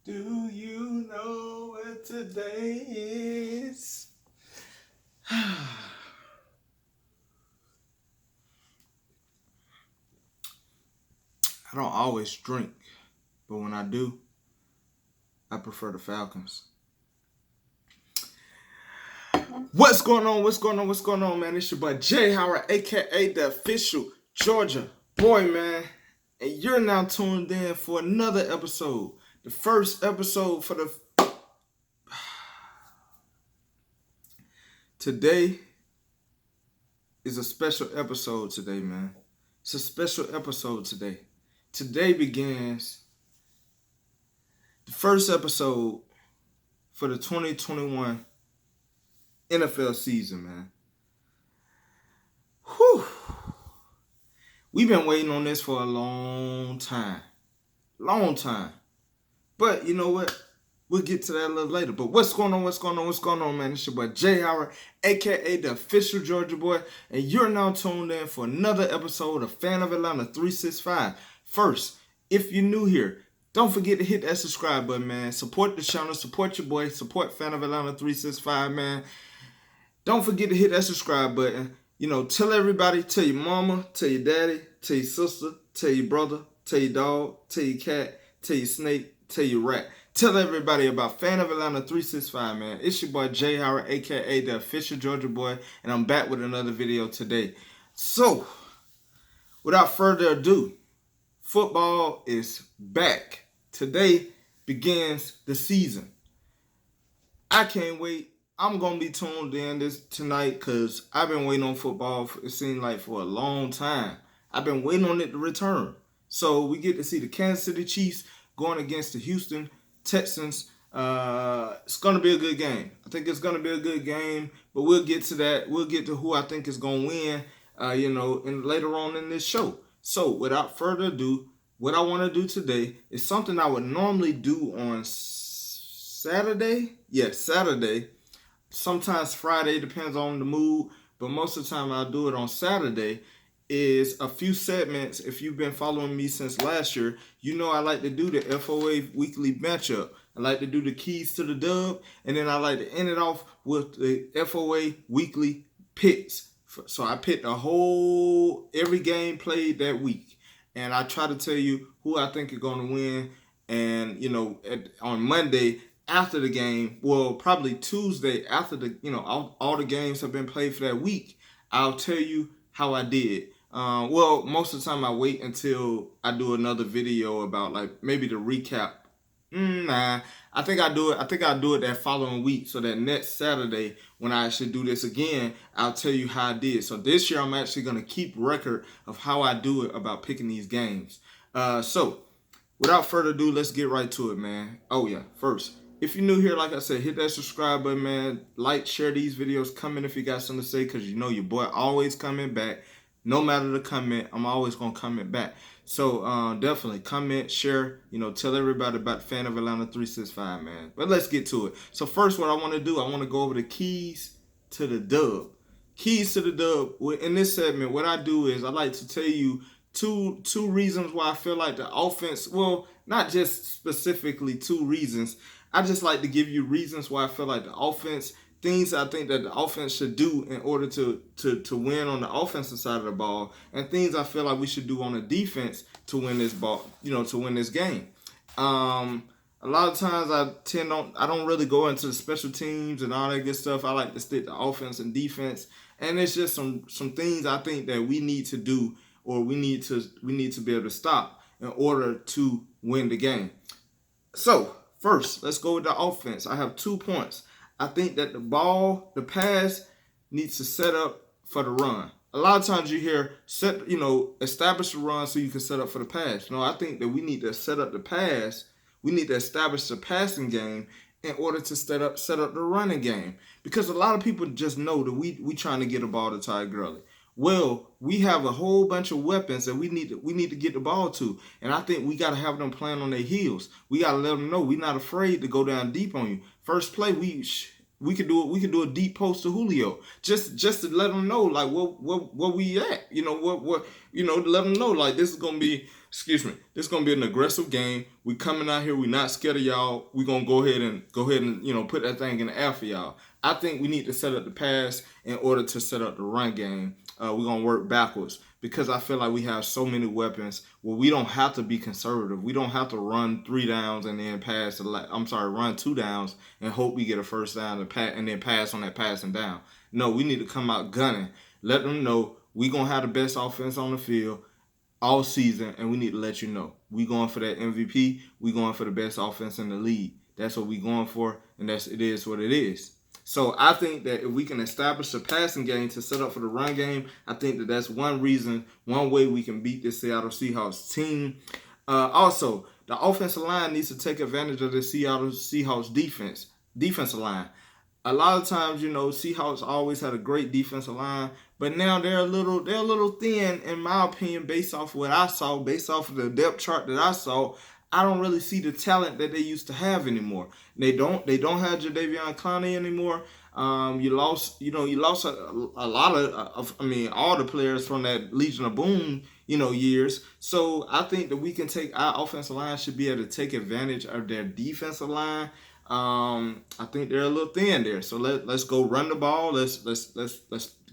Do you know what today is? I don't always drink, but when I do, I prefer the Falcons. What's going on? What's going on? What's going on, man? It's your boy Jay Howard, aka the official Georgia boy, man. And you're now tuned in for another episode. The first episode for the... Today is a special episode today, man. It's a special episode today. Today begins the first episode for the 2021 NFL season, man. Whew. We've been waiting on this for a long time. Long time. But you know what? We'll get to that a little later. But what's going on, man? It's your boy Jay Howard, a.k.a. the official Georgia boy. And you're now tuned in for another episode of FanOfAtlanta365. First, if you're new here, don't forget to hit that subscribe button, man. Support the channel, support your boy, support FanOfAtlanta365, man. Don't forget to hit that subscribe button. You know, tell everybody, tell your mama, tell your daddy, tell your sister, tell your brother, tell your dog, tell your cat, tell your snake, tell your rat. Tell everybody about FanOfAtlanta365, man. It's your boy Jay Howard, a.k.a. the official Georgia boy, and I'm back with another video today. So, without further ado, football is back. Today begins the season. I can't wait. I'm going to be tuned in tonight because I've been waiting on football, it seems like, for a long time. I've been waiting on it to return. So we get to see the Kansas City Chiefs going against the Houston Texans. It's going to be a good game. I think it's going to be a good game, but we'll get to that. We'll get to who I think is going to win, and later on in this show. So without further ado, what I want to do today is something I would normally do on Saturday. Yes, Saturday. Sometimes Friday, depends on the mood, but most of the time I'll do it on Saturday, is a few segments. If you've been following me since last year, you know I like to do the FOA Weekly matchup. I like to do the keys to the dub, and then I like to end it off with the FOA Weekly picks. So I picked every game played that week, and I try to tell you who I think is going to win, and, on Monday, after the game, well, probably Tuesday after all the games have been played for that week, I'll tell you how I did. Well, most of the time I wait until I do another video about maybe the recap. I think I'll do it that following week. So that next Saturday when I actually do this again, I'll tell you how I did. So this year I'm actually going to keep record of how I do it about picking these games. So without further ado, let's get right to it, man. Oh yeah, first, if you're new here, like I said, hit that subscribe button, man. Like, share these videos. Comment if you got something to say, because your boy always coming back. No matter the comment, I'm always going to comment back. So definitely comment, share, tell everybody about FanOfAtlanta365, man. But let's get to it. So first, what I want to do, I want to go over the keys to the dub. Keys to the dub. In this segment, what I do is I like to tell you two reasons why I feel like the offense, well, not just specifically two reasons. I just like to give you reasons why I feel like the offense, things I think that the offense should do in order to win on the offensive side of the ball, and things I feel like we should do on the defense to win this ball, to win this game. A lot of times I don't really go into the special teams and all that good stuff. I like to stick to offense and defense, and it's just some things I think that we need to do, or we need to be able to stop in order to win the game. So first, let's go with the offense. I have 2 points. I think that the pass needs to set up for the run. A lot of times you hear establish the run so you can set up for the pass. No, I think that we need to set up the pass. We need to establish the passing game in order to set up the running game. Because a lot of people just know that we trying to get the ball to Ty Gurley. Well, we have a whole bunch of weapons that we need to get the ball to, and I think we got to have them playing on their heels. We got to let them know we're not afraid to go down deep on you. First play, we could do it. We could do a deep post to Julio, just to let them know what we at. To let them know this is gonna be excuse me, this is gonna be an aggressive game. We coming out here, we not scared of y'all. We gonna go ahead and put that thing in the air for y'all. I think we need to set up the pass in order to set up the run game. We're gonna work backwards because I feel like we have so many weapons where we don't have to be conservative. We don't have to run 3 downs and then run 2 downs and hope we get a first down and then pass on that passing down. No, we need to come out gunning. Let them know we gonna have the best offense on the field all season, and we need to let you know we going for that MVP. We going for the best offense in the league. That's what we going for, and it is what it is. So I think that if we can establish a passing game to set up for the run game, I think that that's one way we can beat this Seattle Seahawks team. Also, the offensive line needs to take advantage of the Seattle Seahawks defensive line. A lot of times, Seahawks always had a great defensive line, but now they're a little thin, in my opinion, based off what I saw, based off of the depth chart that I saw. I don't really see the talent that they used to have anymore. They don't have Jadeveon Clowney anymore. You lost a lot of all the players from that Legion of Boom, years. So I think that we can our offensive line should be able to take advantage of their defensive line. I think they're a little thin there. So let's go run the ball. Let's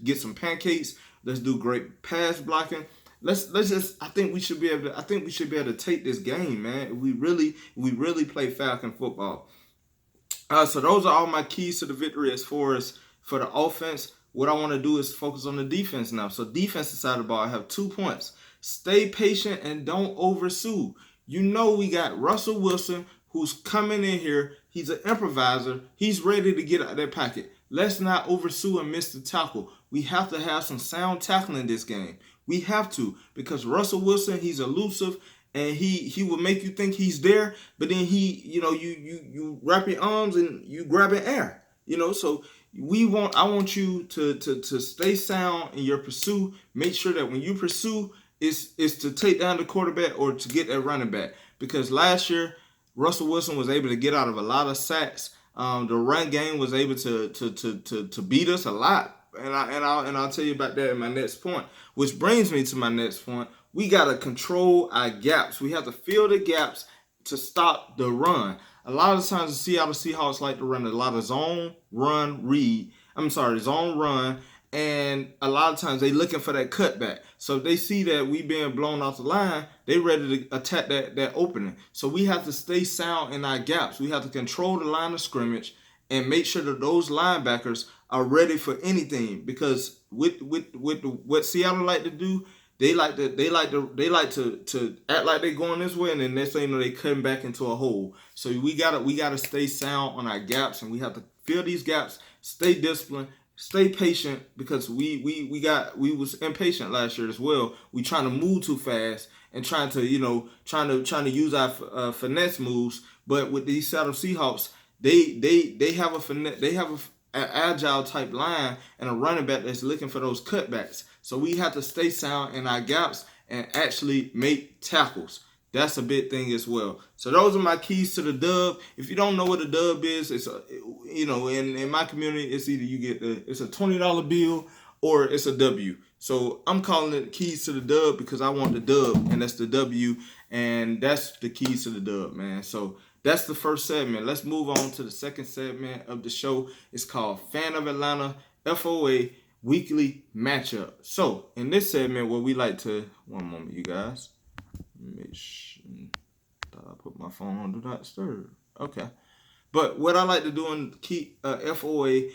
get some pancakes. Let's do great pass blocking. I think we should be able to take this game, man. We really play Falcon football. So those are all my keys to the victory as far as for the offense. What I want to do is focus on the defense now. So defensive side of the ball, I have 2 points. Stay patient and don't oversue. We got Russell Wilson, who's coming in here. He's an improviser. He's ready to get out of that pocket. Let's not oversue and miss the tackle. We have to have some sound tackling in this game. We have to, because Russell Wilson, he's elusive, and he will make you think he's there, but then you wrap your arms and you grab an air. So I want you to stay sound in your pursuit. Make sure that when you pursue, is to take down the quarterback or to get that running back. Because last year, Russell Wilson was able to get out of a lot of sacks. The run game was able to beat us a lot. And I'll tell you about that in my next point, which brings me to my next point. We got to control our gaps. We have to fill the gaps to stop the run. A lot of times the Seattle Seahawks like to run a lot of zone run, and a lot of times they looking for that cutback. So if they see that we being blown off the line, they ready to attack that opening. So we have to stay sound in our gaps. We have to control the line of scrimmage and make sure that those linebackers are ready for anything. Because with what Seattle like to do, they like to act like they're going this way, and then next thing you know, they cutting back into a hole. So we gotta stay sound on our gaps, and we have to fill these gaps, stay disciplined, stay patient, because we was impatient last year as well. We trying to move too fast and trying to use our finesse moves. But with these Seattle Seahawks, they have an agile type line and a running back that's looking for those cutbacks. So we have to stay sound in our gaps and actually make tackles. That's a big thing as well. So those are my keys to the dub. If you don't know what a dub is, it's in my community, it's either it's a $20 bill or it's a W. So I'm calling it keys to the dub because I want the dub, and that's the W, and that's the keys to the dub, man. So that's the first segment. Let's move on to the second segment of the show. It's called Fan of Atlanta, FOA Weekly Matchup. So in this segment, what we like to, one moment, you guys. Make sure I put my phone on do not disturb. Okay. But what I like to do in FOA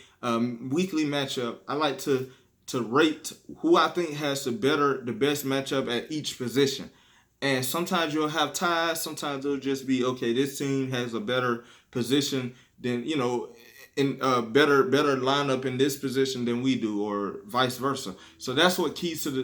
Weekly Matchup, I like to rate who I think has the best matchup at each position. And sometimes you'll have ties. Sometimes it'll just be, okay, this team has a better position than, in better lineup in this position than we do, or vice versa. So that's what keys to the,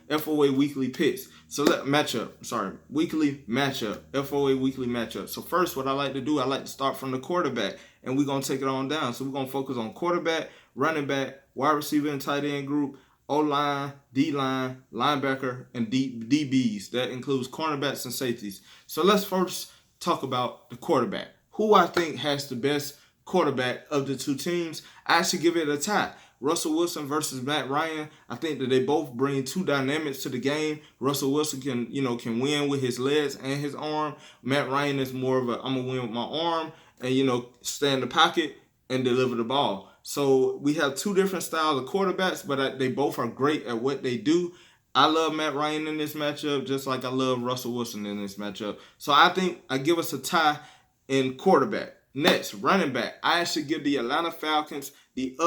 FOA Weekly picks. So weekly matchup, FOA Weekly matchup. So first, what I like to do, I like to start from the quarterback, and we're going to take it on down. So we're going to focus on quarterback, running back, wide receiver and tight end group, O-line, D-line, linebacker, and DBs. That includes cornerbacks and safeties. So let's first talk about the quarterback. Who I think has the best quarterback of the two teams. I actually give it a tie. Russell Wilson versus Matt Ryan. I think that they both bring two dynamics to the game. Russell Wilson can win with his legs and his arm. Matt Ryan is more of a I'm gonna win with my arm and stay in the pocket and deliver the ball. So we have two different styles of quarterbacks, but they both are great at what they do. I love Matt Ryan in this matchup, just like I love Russell Wilson in this matchup. So I think I give us a tie in quarterback. Next, running back. I actually give the Atlanta Falcons the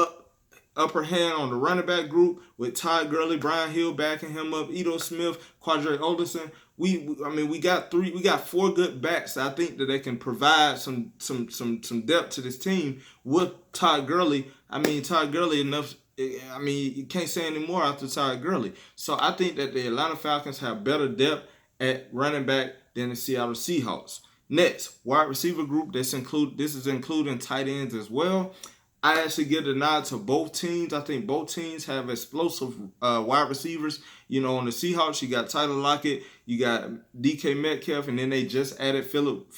upper hand on the running back group with Todd Gurley, Brian Hill backing him up, Ito Smith, Quadre Olderson. We got four good backs. I think that they can provide some depth to this team with Todd Gurley. Todd Gurley enough. You can't say any more after Todd Gurley. So I think that the Atlanta Falcons have better depth at running back than the Seattle Seahawks. Next, wide receiver group. This is including tight ends as well. I actually give the nod to both teams. I think both teams have explosive wide receivers. On the Seahawks, you got Tyler Lockett, you got DK Metcalf, and then they just added Philip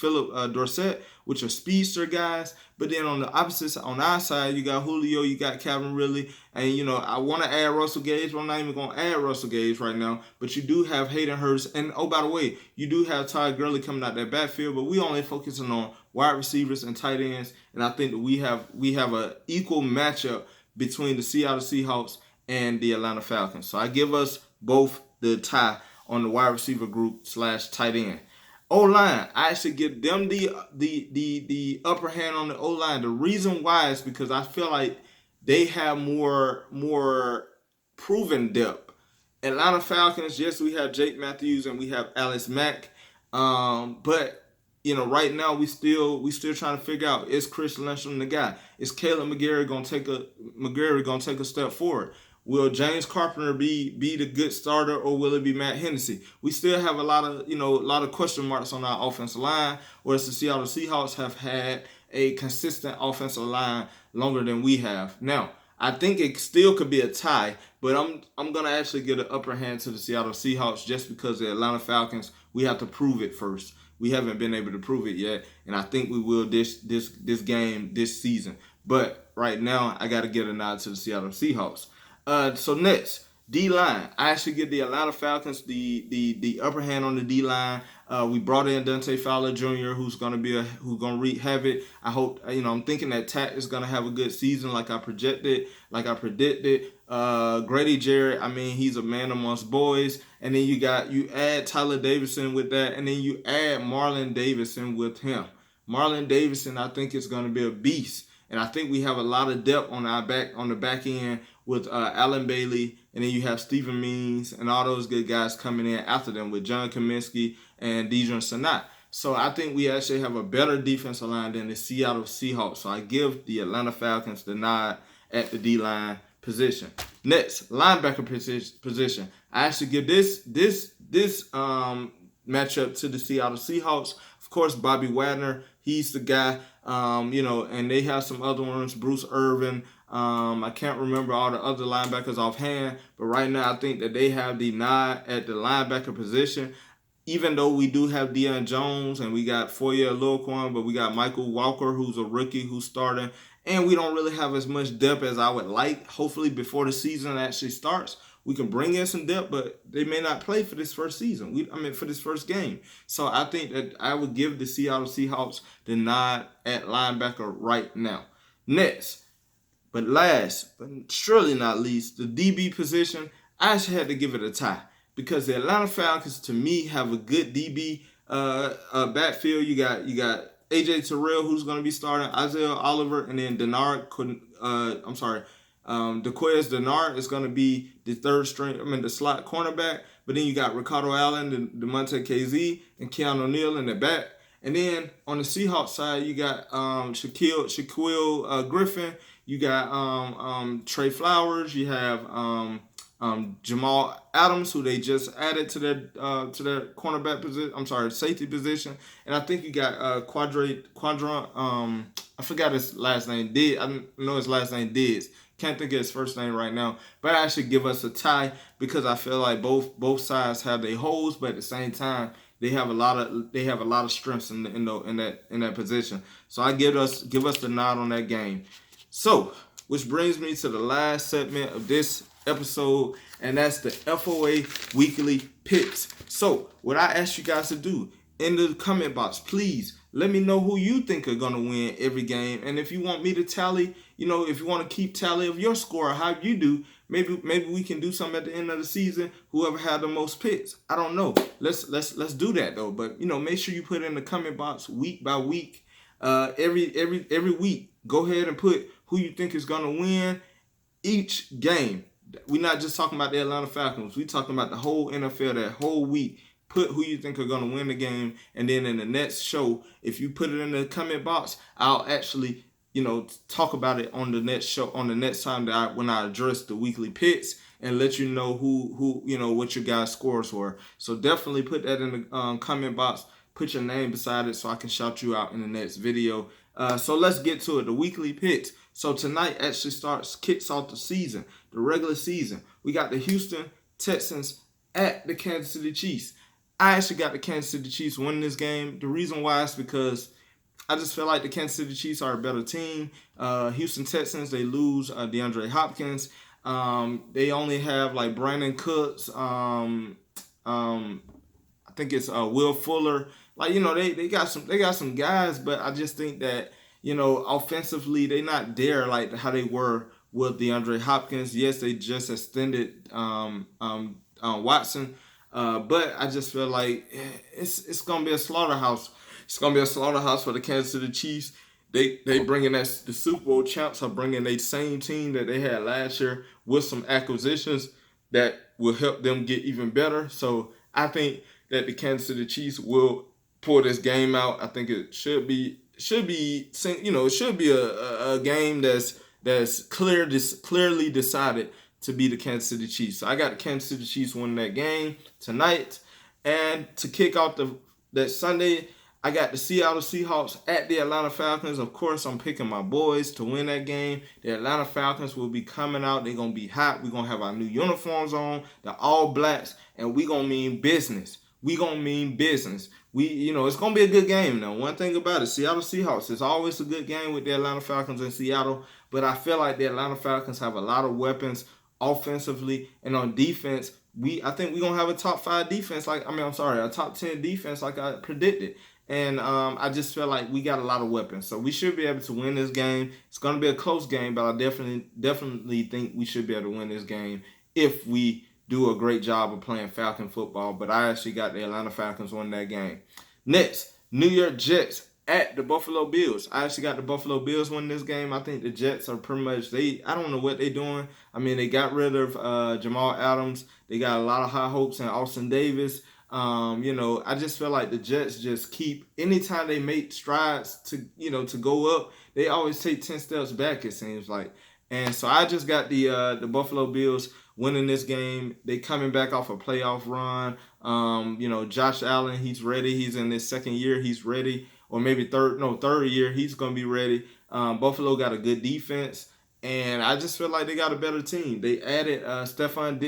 Dorsett, which are speedster guys. But then on the opposite side, on our side, you got Julio, you got Calvin Ridley, and I want to add Russell Gage, but I'm not even going to add Russell Gage right now. But you do have Hayden Hurst, and oh, by the way, you do have Todd Gurley coming out that backfield, but we only focusing on wide receivers and tight ends, and I think that we have an equal matchup between the Seattle Seahawks and the Atlanta Falcons. So I give us both the tie on the wide receiver group / tight end. O-line, I actually give them the upper hand on the O-line. The reason why is because I feel like they have more proven depth. Atlanta Falcons, yes, we have Jake Matthews and we have Alex Mack, but right now we still trying to figure out, is Chris Lindstrom the guy? Is Caleb McGarry gonna take a step forward? Will James Carpenter be the good starter, or will it be Matt Hennessy? We still have a lot of question marks on our offensive line, whereas the Seattle Seahawks have had a consistent offensive line longer than we have. Now, I think it still could be a tie, but I'm gonna actually give an upper hand to the Seattle Seahawks just because the Atlanta Falcons, we have to prove it first. We haven't been able to prove it yet, and I think we will this game this season. But right now, I got to give a nod to the Seattle Seahawks. So next, D-line. I actually give the Atlanta Falcons the upper hand on the D-line. We brought in Dante Fowler Jr., who's gonna wreak havoc. I hope I'm thinking that Tat is gonna have a good season, like I predicted. Grady Jarrett, he's a man amongst boys. And then you add Tyler Davison with that, and then you add Marlon Davison with him. Marlon Davison, I think, is gonna be a beast. And I think we have a lot of depth on the back end with Alan Bailey, and then you have Stephen Means and all those good guys coming in after them with John Kaminsky and Dejan Sanat. So I think we actually have a better defensive line than the Seattle Seahawks. So I give the Atlanta Falcons the nod at the D-line position. Next, linebacker position. I actually give this matchup to the Seattle Seahawks. Of course, Bobby Wagner, he's the guy. And they have some other ones, Bruce Irvin. I can't remember all the other linebackers offhand, but right now I think that they have the nod at the linebacker position. Even though we do have Deion Jones and we got Foye Oluokun, but we got Michael Walker, who's a rookie, who's starting, and we don't really have as much depth as I would like. Hopefully, before the season actually starts, we can bring in some depth, but they may not play for this first season. For this first game. So I think that I would give the Seattle Seahawks the nod at linebacker right now. Next, but last, but surely not least, the DB position, I actually had to give it a tie because the Atlanta Falcons, to me, have a good DB backfield. You got AJ Terrell, who's going to be starting, Isaiah Oliver, and then Dequez Denard is going to be the slot cornerback. But then you got Ricardo Allen, DeMonte KZ, and Keanu Neal in the back. And then on the Seahawks side, you got Shaquille Griffin. You got Trey Flowers. You have Jamal Adams, who they just added to their cornerback position. Safety position. And I think you got Quadrant. I forgot his last name. I know his last name Diz. Can't think of his first name right now, but I actually give us a tie because I feel like both sides have their holes, but at the same time they have a lot of strengths in that position. So I give us the nod on that game. So which brings me to the last segment of this episode, and that's the FOA Weekly Picks. So, what I ask you guys to do in the comment box, please let me know who you think are going to win every game. And if you want me to tally, if you want to keep tally of your score, how you do, maybe we can do something at the end of the season. Whoever had the most picks, I don't know. Let's do that though. But make sure you put in the comment box week by week. Every week, go ahead and put who you think is going to win each game. We're not just talking about the Atlanta Falcons. We're talking about the whole NFL that whole week. Put who you think are going to win the game, and then in the next show, if you put it in the comment box, I'll actually, talk about it on the next show, on the next time when I address the weekly picks and let you know who what your guys' scores were. So definitely put that in the comment box. Put your name beside it so I can shout you out in the next video. So let's get to it. The weekly picks. So tonight actually kicks off the season, the regular season. We got the Houston Texans at the Kansas City Chiefs. I actually got the Kansas City Chiefs winning this game. The reason why is because I just feel like the Kansas City Chiefs are a better team. Houston Texans, they lose DeAndre Hopkins. They only have like Brandon Cooks. I think it's Will Fuller. Like they got some guys, but I just think that offensively they're not there like how they were with DeAndre Hopkins. Yes, they just extended Watson. But I just feel like it's gonna be a slaughterhouse. It's gonna be a slaughterhouse for the Kansas City Chiefs. They bringing the Super Bowl champs are bringing the same team that they had last year with some acquisitions that will help them get even better. So I think that the Kansas City Chiefs will pull this game out. I think it should be it should be a game that's clearly decided to be the Kansas City Chiefs. So I got the Kansas City Chiefs winning that game tonight. And to kick off that Sunday, I got the Seattle Seahawks at the Atlanta Falcons. Of course, I'm picking my boys to win that game. The Atlanta Falcons will be coming out. They're going to be hot. We're going to have our new uniforms on, the all blacks, and we're going to mean business. It's going to be a good game now. One thing about it, Seattle Seahawks, it's always a good game with the Atlanta Falcons in Seattle, but I feel like the Atlanta Falcons have a lot of weapons offensively, and on defense, I think we're gonna have a top 5 defense. A top 10 defense, like I predicted. And I just feel like we got a lot of weapons, so we should be able to win this game. It's gonna be a close game, but I definitely think we should be able to win this game if we do a great job of playing Falcon football. But I actually got the Atlanta Falcons winning that game. Next, New York Jets at the Buffalo Bills. I actually got the Buffalo Bills winning this game. I think the Jets are pretty much, I don't know what they're doing. I mean, they got rid of Jamal Adams. They got a lot of high hopes in Austin Davis. I just feel like the Jets just keep, anytime they make strides to go up, they always take 10 steps back, it seems like. And so I just got the Buffalo Bills winning this game. They coming back off a playoff run. Josh Allen, he's ready. He's in his second year. He's ready. Or maybe third year, he's going to be ready. Buffalo got a good defense, and I just feel like they got a better team. They added Stephon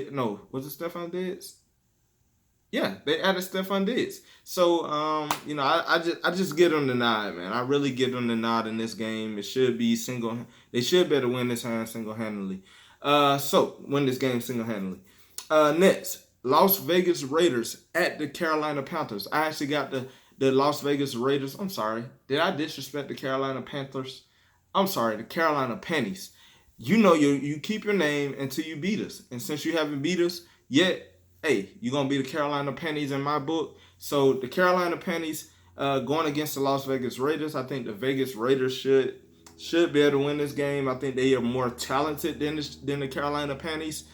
Diggs? Yeah, they added Stephon Diggs. So, I just give them the nod, man. I really give them the nod in this game. They should be able to win this game single-handedly. Win this game single-handedly. Next, Las Vegas Raiders at the Carolina Panthers. I actually got the Las Vegas Raiders. I'm sorry. Did I disrespect the Carolina Panthers? I'm sorry, the Carolina Panties. You keep your name until you beat us. And since you haven't beat us yet, hey, you're going to be the Carolina Panties in my book. So the Carolina Panties going against the Las Vegas Raiders. I think the Vegas Raiders should be able to win this game. I think they are more talented than the Carolina Panties.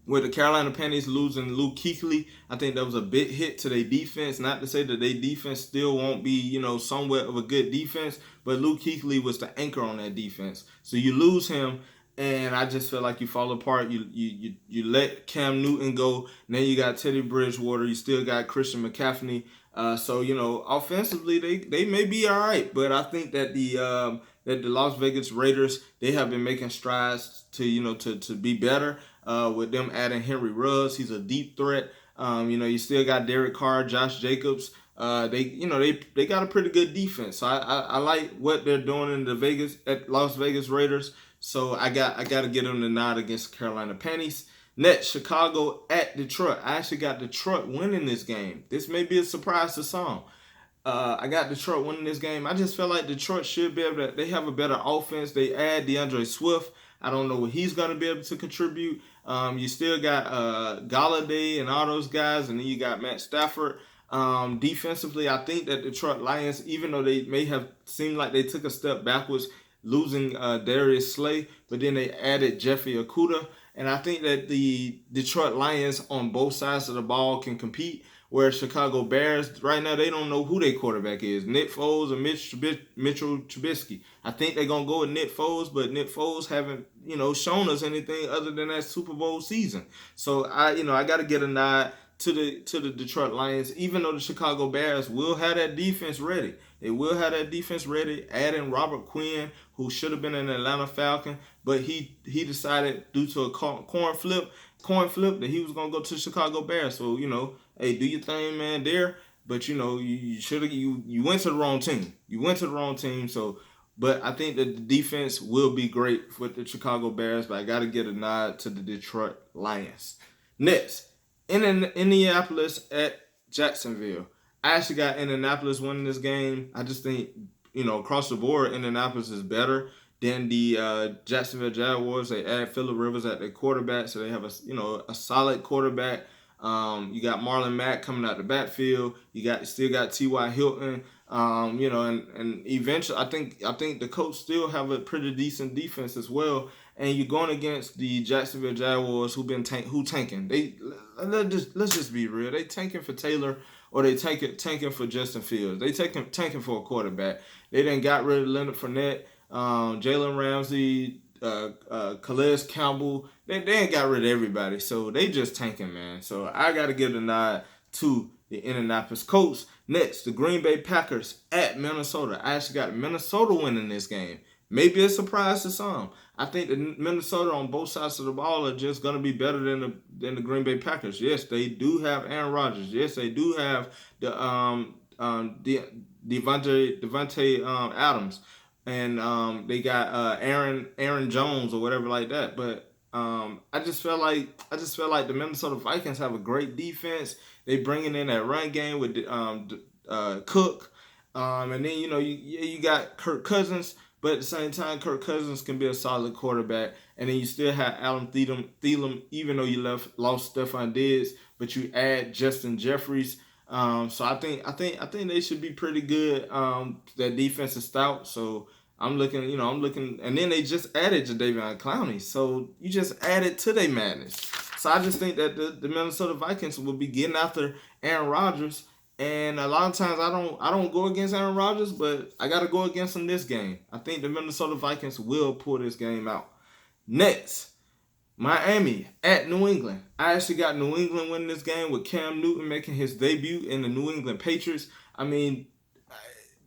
With the Carolina Panthers losing Luke Kuechly, I think that was a big hit to their defense. Not to say that their defense still won't be, somewhat of a good defense, but Luke Kuechly was the anchor on that defense. So you lose him, and I just feel like you fall apart. You let Cam Newton go. Now you got Teddy Bridgewater. You still got Christian McCaffrey. Offensively, they may be all right, but I think that the Las Vegas Raiders, they have been making strides to be better. With them adding Henry Ruggs, he's a deep threat. You still got Derek Carr, Josh Jacobs, They got a pretty good defense. So I like what they're doing in the Las Vegas Raiders. So I got to get them the nod against Carolina Panthers. Next, Chicago at Detroit. I actually got Detroit winning this game. This may be a surprise to some. I got Detroit winning this game. I just feel like Detroit should be able to. They have a better offense. They add DeAndre Swift. I don't know what he's going to be able to contribute. You still got Galladay and all those guys, and then you got Matt Stafford. Defensively, I think that Detroit Lions, even though they may have seemed like they took a step backwards, losing Darius Slay, but then they added Jeffrey Okudah. And I think that the Detroit Lions on both sides of the ball can compete. Where Chicago Bears, right now, they don't know who their quarterback is. Nick Foles or Mitchell Trubisky. I think they're going to go with Nick Foles, but Nick Foles haven't, shown us anything other than that Super Bowl season. So, I got to get a nod to the Detroit Lions, even though the Chicago Bears will have that defense ready. They will have that defense ready, adding Robert Quinn, who should have been an Atlanta Falcon, but he decided due to a coin flip that he was going to go to the Chicago Bears. So, hey, do your thing, man, there. But, you should have you went to the wrong team. You went to the wrong team. So, but I think that the defense will be great with the Chicago Bears, but I got to get a nod to the Detroit Lions. Next, in Indianapolis at Jacksonville. I actually got Indianapolis winning this game. I just think, across the board, Indianapolis is better than the Jacksonville Jaguars. They add Phillip Rivers at their quarterback, so they have a solid quarterback. You got Marlon Mack coming out the backfield. You still got T.Y. Hilton. And eventually, I think the Colts still have a pretty decent defense as well. And you're going against the Jacksonville Jaguars who tanking. Let's just be real. They tanking for Taylor, or they tanking for Justin Fields. They tanking for a quarterback. They done got rid of Leonard Fournette, Jalen Ramsey, Calais Campbell. They ain't got rid of everybody. So they just tanking, man. So I got to give the nod to the Indianapolis Colts. Next, the Green Bay Packers at Minnesota. I actually got Minnesota winning this game. Maybe a surprise to some. I think that Minnesota on both sides of the ball are just going to be better than the Green Bay Packers. Yes, they do have Aaron Rodgers. Yes, they do have the Devontae Adams, and they got Aaron Jones or whatever like that. But I just felt like the Minnesota Vikings have a great defense. They bringing in that run game with Cook, and then you got Kirk Cousins. But at the same time, Kirk Cousins can be a solid quarterback, and then you still have Adam Thielen, even though you lost Stephon Diggs, but you add Justin Jeffries. So I think they should be pretty good. That defense is stout, so I'm looking, and then they just added Jadeveon Clowney, so you just added to their madness. So I just think that the Minnesota Vikings will be getting after Aaron Rodgers. And a lot of times I don't go against Aaron Rodgers, but I got to go against him this game. I think the Minnesota Vikings will pull this game out. Next, Miami at New England. I actually got New England winning this game with Cam Newton making his debut in the New England Patriots. I mean,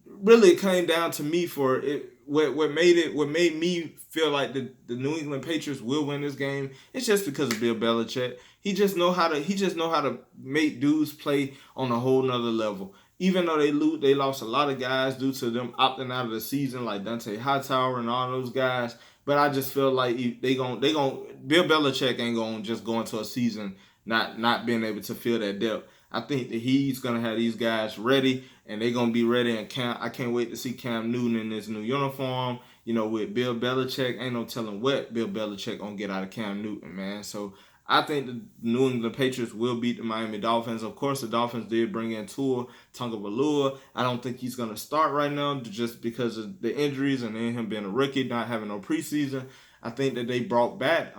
really it came down to me for it. What made me feel like the New England Patriots will win this game. It's just because of Bill Belichick. He just know how to make dudes play on a whole nother level. Even though they lost a lot of guys due to them opting out of the season, like Dante Hightower and all those guys. But I just feel like Bill Belichick ain't gonna just go into a season not being able to fill that depth. I think that he's gonna have these guys ready, and they're gonna be ready. And I can't wait to see Cam Newton in this new uniform. With Bill Belichick, ain't no telling what Bill Belichick gonna get out of Cam Newton, man. So I think the New England Patriots will beat the Miami Dolphins. Of course, the Dolphins did bring in Tua Tagovailoa. I don't think he's gonna start right now just because of the injuries and then him being a rookie, not having no preseason. I think that they brought back.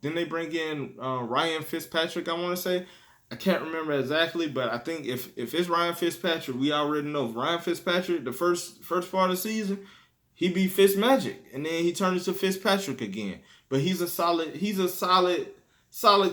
Didn't they bring in Ryan Fitzpatrick? I want to say. I can't remember exactly, but I think if it's Ryan Fitzpatrick, we already know Ryan Fitzpatrick, the first part of the season, he beat Fitzmagic, and then he turned into Fitzpatrick again. But he's a solid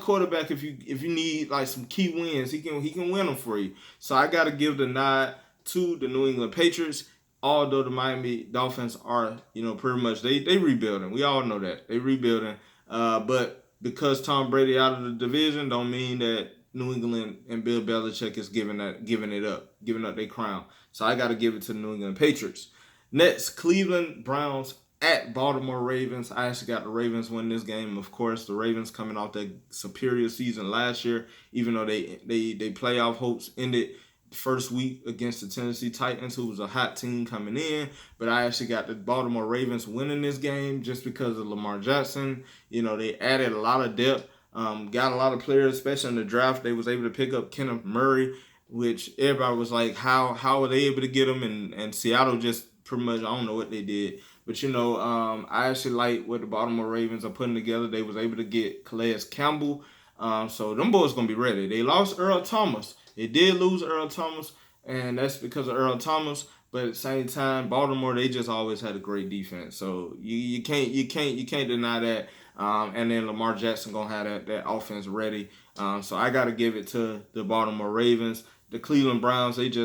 quarterback. If you need like some key wins, he can win them for you. So I got to give the nod to the New England Patriots. Although the Miami Dolphins are pretty much they rebuilding. We all know that they rebuilding. But because Tom Brady out of the division, don't mean that New England and Bill Belichick is giving up their crown. So I got to give it to the New England Patriots. Next, Cleveland Browns at Baltimore Ravens. I actually got the Ravens win this game. Of course, the Ravens coming off that superior season last year, even though they playoff hopes ended first week against the Tennessee Titans, who was a hot team coming in. But I actually got the Baltimore Ravens winning this game just because of Lamar Jackson. They added a lot of depth, got a lot of players, especially in the draft. They was able to pick up Kenneth Murray, which everybody was like, how are they able to get him? And Seattle just pretty much, I don't know what they did. But, I actually like what the Baltimore Ravens are putting together. They was able to get Calais Campbell. So them boys going to be ready. They lost Earl Thomas. They did lose Earl Thomas, and that's because of Earl Thomas. But at the same time, Baltimore, they just always had a great defense. So you can't deny that. And then Lamar Jackson gonna have that offense ready. So I got to give it to the Baltimore Ravens. The Cleveland Browns, they do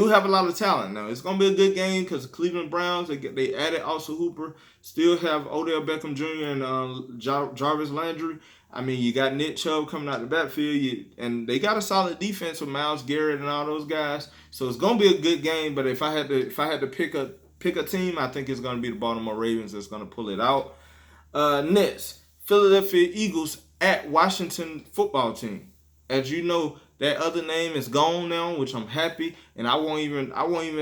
have a lot of talent now. It's gonna be a good game because the Cleveland Browns, they added Austin Hooper, still have Odell Beckham Jr. and Jarvis Landry. You got Nick Chubb coming out the backfield, and they got a solid defense with Myles Garrett and all those guys. So it's gonna be a good game. But if I had to pick a team, I think it's gonna be the Baltimore Ravens that's gonna pull it out. Next, Philadelphia Eagles at Washington Football Team. As you know, that other name is gone now, which I'm happy, and I won't even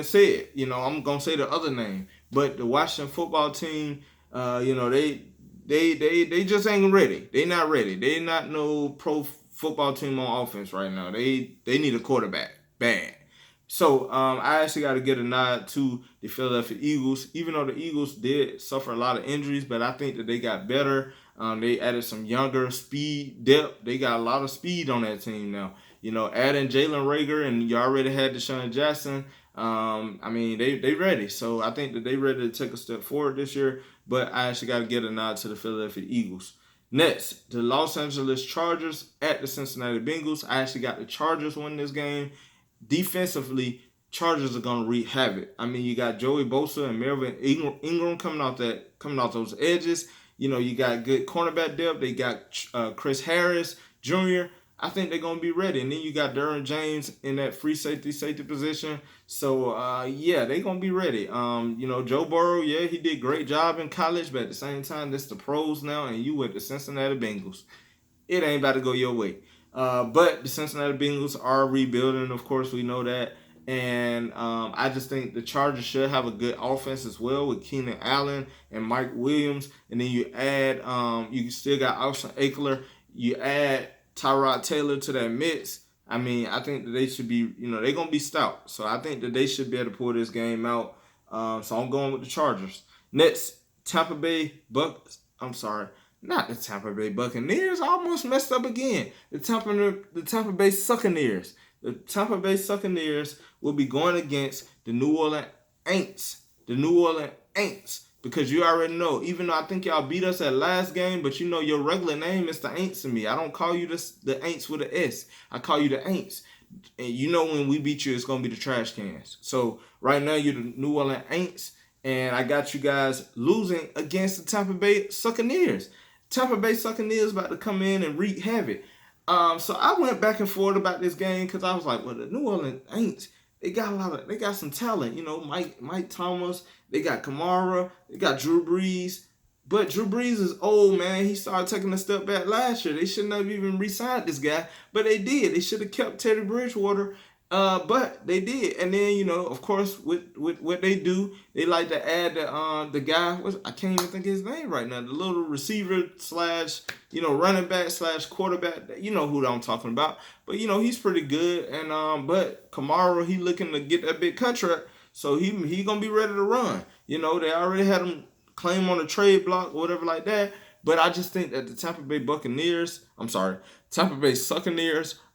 say it. I'm gonna say the other name. But the Washington Football Team, They just ain't ready. They not ready. They not no pro football team on offense right now. They need a quarterback bad. So I actually got to get a nod to the Philadelphia Eagles, even though the Eagles did suffer a lot of injuries, but I think that they got better. They added some younger speed depth. They got a lot of speed on that team now. Adding Jalen Reagor, and you already had Deshaun Jackson. They ready. So I think that they ready to take a step forward this year. But I actually got to get a nod to the Philadelphia Eagles. Next, the Los Angeles Chargers at the Cincinnati Bengals. I actually got the Chargers winning this game. Defensively, Chargers are gonna wreak havoc. You got Joey Bosa and Melvin Ingram coming off those edges. You got good cornerback depth. They got Chris Harris Jr. I think they're going to be ready. And then you got Derwin James in that free safety position. So, they're going to be ready. Joe Burrow, he did a great job in college, but at the same time, this the pros now, and you with the Cincinnati Bengals. It ain't about to go your way. But the Cincinnati Bengals are rebuilding, of course, we know that. And I just think the Chargers should have a good offense as well with Keenan Allen and Mike Williams. And then you add, you still got Austin Eckler. You add Tyrod Taylor to that mix. I think that they should be, they're going to be stout. So I think that they should be able to pull this game out. So I'm going with the Chargers. Next, Tampa Bay not the Tampa Bay Buccaneers. I almost messed up again. The Tampa Bay Succaneers. The Tampa Bay Succaneers will be going against the New Orleans Aints. The New Orleans Aints. Because you already know, even though I think y'all beat us at last game, but your regular name is the Aints to me. I don't call you the Aints with an S. I call you the Aints. And when we beat you, it's going to be the trash cans. So right now, you're the New Orleans Aints. And I got you guys losing against the Tampa Bay Succaneers. Tampa Bay Succaneers about to come in and wreak havoc. So I went back and forth about this game because I was like, well, the New Orleans Aints, they got some talent. Mike Thomas, they got Kamara, they got Drew Brees. But Drew Brees is old, man. He started taking a step back last year. They shouldn't have even re-signed this guy, but they did. They should have kept Teddy Bridgewater, but they did. And then, of course, with what they do, they like to add the guy. I can't even think of his name right now. The little receiver / running back / quarterback. You know who I'm talking about. But he's pretty good. And but Kamara, he looking to get that big contract, so he gonna be ready to run. They already had him claim on a trade block or whatever like that. But I just think that the Tampa Bay Succaneers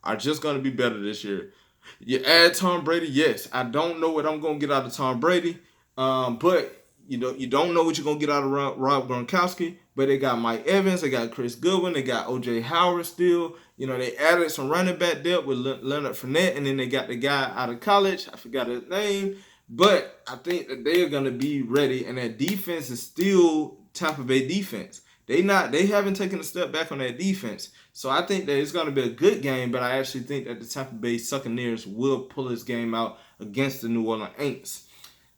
are just going to be better this year. You add Tom Brady, yes. I don't know what I'm going to get out of Tom Brady. But, you don't know what you're going to get out of Rob Gronkowski. But they got Mike Evans. They got Chris Goodwin. They got O.J. Howard still. They added some running back depth with Leonard Fournette. And then they got the guy out of college. I forgot his name. But I think that they are going to be ready. And that defense is still Tampa Bay defense. They haven't taken a step back on that defense. So I think that it's going to be a good game, but I actually think that the Tampa Bay Buccaneers will pull this game out against the New Orleans Saints.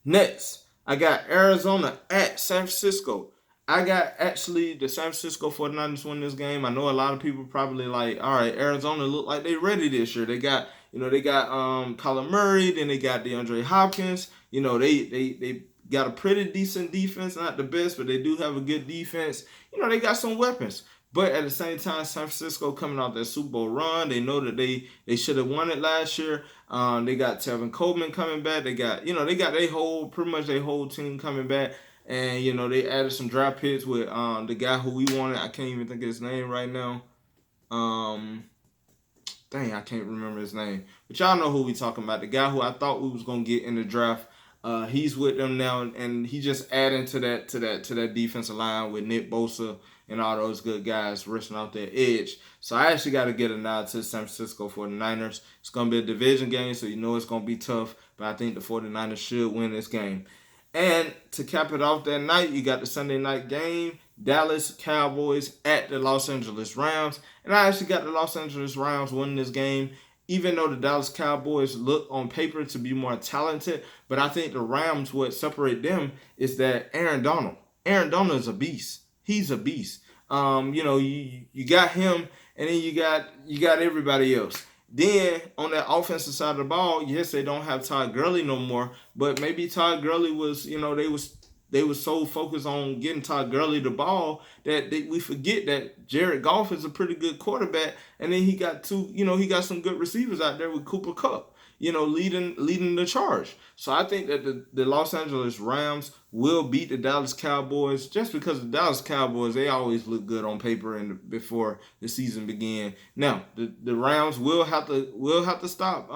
Next, I got Arizona at San Francisco. I got actually the San Francisco 49ers win this game. I know a lot of people probably like, all right, Arizona look like they ready this year. They got Kyler Murray, then they got DeAndre Hopkins. They got a pretty decent defense, not the best, but they do have a good defense. They got some weapons. But at the same time, San Francisco coming off that Super Bowl run, they know that they should have won it last year. They got Tevin Coleman coming back. They got pretty much their whole team coming back. And they added some draft picks with the guy who we wanted. I can't even think of his name right now. I can't remember his name. But y'all know who we talking about. The guy who I thought we was gonna get in the draft. He's with them now, and he just adding to that defensive line with Nick Bosa and all those good guys rushing out their edge. So I actually got to get a nod to San Francisco 49ers. It's going to be a division game, so it's going to be tough, but I think the 49ers should win this game. And to cap it off that night, you got the Sunday night game, Dallas Cowboys at the Los Angeles Rams. And I actually got the Los Angeles Rams winning this game, even though the Dallas Cowboys look on paper to be more talented. But I think the Rams, what separate them is that Aaron Donald. Aaron Donald is a beast. He's a beast. You got him, and then you got everybody else. Then on that offensive side of the ball, yes, they don't have Todd Gurley no more, but maybe Todd Gurley was, they was so focused on getting Todd Gurley the ball that we forget that Jared Goff is a pretty good quarterback, and then he got some good receivers out there with Cooper Kupp, leading the charge. So I think that the Los Angeles Rams will beat the Dallas Cowboys just because the Dallas Cowboys, they always look good on paper and before the season began. Now, the Rams will have to stop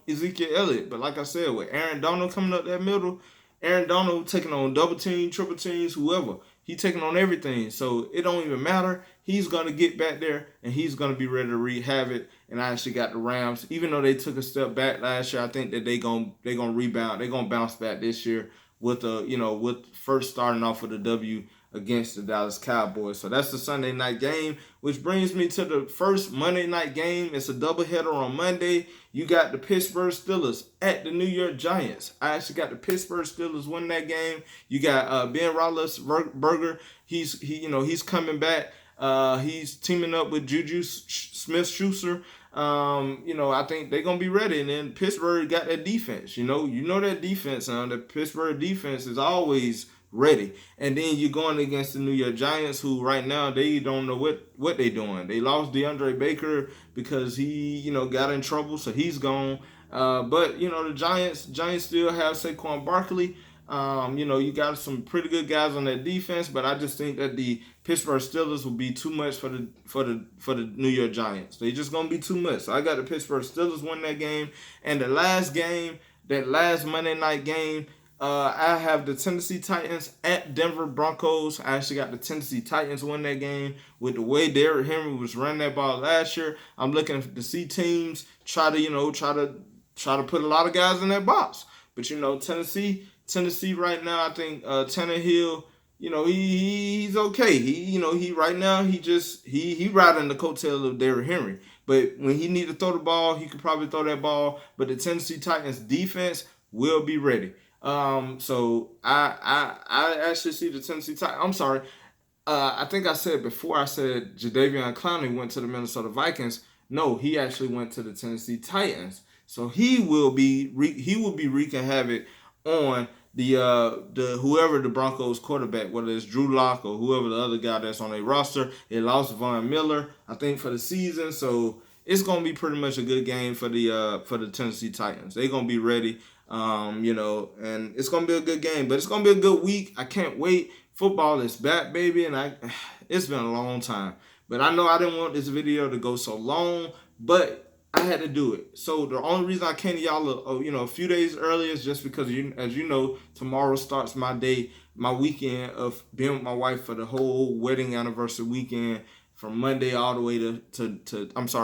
Ezekiel Elliott, but like I said, with Aaron Donald coming up that middle, Aaron Donald taking on double team, triple teams, whoever. He taking on everything. So it don't even matter. He's going to get back there, and he's going to be ready to have it. And I actually got the Rams. Even though they took a step back last year, I think that they're gonna rebound. They're going to bounce back this year with first starting off with a W against the Dallas Cowboys. So that's the Sunday night game, which brings me to the first Monday night game. It's a doubleheader on Monday. You got the Pittsburgh Steelers at the New York Giants. I actually got the Pittsburgh Steelers winning that game. You got Ben Roethlisberger. He's coming back. He's teaming up with Juju Smith-Schuster. I think they're going to be ready. And then Pittsburgh got that defense. That defense, the Pittsburgh defense is always ready. And then you're going against the New York Giants, who right now they don't know what they're doing. They lost DeAndre Baker because he, got in trouble, so he's gone. But the Giants still have Saquon Barkley. You got some pretty good guys on that defense, but I just think that the Pittsburgh Steelers will be too much for the New York Giants. They just gonna be too much. So I got the Pittsburgh Steelers win that game. And the last game, that last Monday night game, I have the Tennessee Titans at Denver Broncos. I actually got the Tennessee Titans win that game. With the way Derrick Henry was running that ball last year, I'm looking to see teams try to put a lot of guys in that box. But Tennessee right now, I think Tannehill, he's okay. He right now he riding the coattail of Derrick Henry. But when he need to throw the ball, he could probably throw that ball. But the Tennessee Titans defense will be ready. So I actually see the Tennessee Titans. I'm sorry. I think I said before, I said Jadeveon Clowney went to the Minnesota Vikings. No, he actually went to the Tennessee Titans. So he will be wreaking havoc on the whoever the Broncos quarterback, whether it's Drew Lock or whoever the other guy that's on their roster. They lost Von Miller, I think, for the season. So it's gonna be pretty much a good game for the Tennessee Titans. They're gonna be ready. And it's gonna be a good game, but it's gonna be a good week. I can't wait. Football is back, baby, and it's been a long time. But I know I didn't want this video to go so long, but I had to do it. So the only reason I came to y'all, a few days earlier is just because, as you know, tomorrow starts my weekend of being with my wife for the whole wedding anniversary weekend, from Monday all the way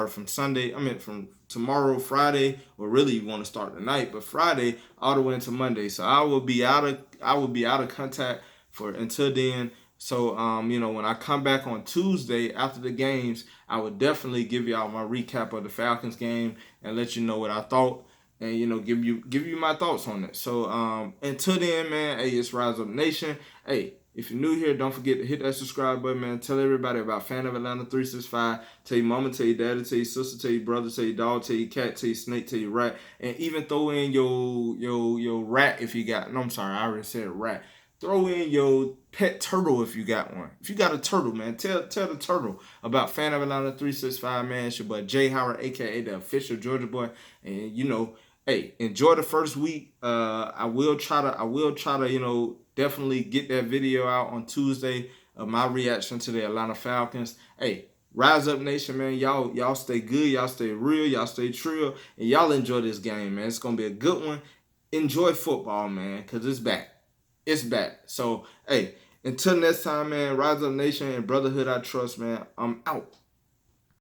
from Sunday. From tomorrow, Friday, or really you want to start tonight, but Friday all the way into Monday. So I will be out of contact until then. So, when I come back on Tuesday after the games, I would definitely give y'all my recap of the Falcons game and let you know what I thought, and give you my thoughts on it. So, until then, man, hey, it's Rise Up Nation. Hey, if you're new here, don't forget to hit that subscribe button, man. Tell everybody about FanOfAtlanta365. Tell your mama, tell your daddy, tell your sister, tell your brother, tell your dog, tell your cat, tell your snake, tell your rat, and even throw in your rat if you got. No, I'm sorry, I already said rat. Throw in your pet turtle if you got one. If you got a turtle, man, tell the turtle about FanOfAtlanta365, man. It's your boy Jay Howard, aka the official Georgia boy, and hey, enjoy the first week. I will try to definitely get that video out on Tuesday of my reaction to the Atlanta Falcons. Hey, Rise Up Nation, man. Y'all stay good, y'all stay real, y'all stay trill, and y'all enjoy this game, man. It's gonna be a good one. Enjoy football, man, cause it's back. It's back. So, hey, until next time, man, Rise Up Nation and Brotherhood I Trust, man. I'm out.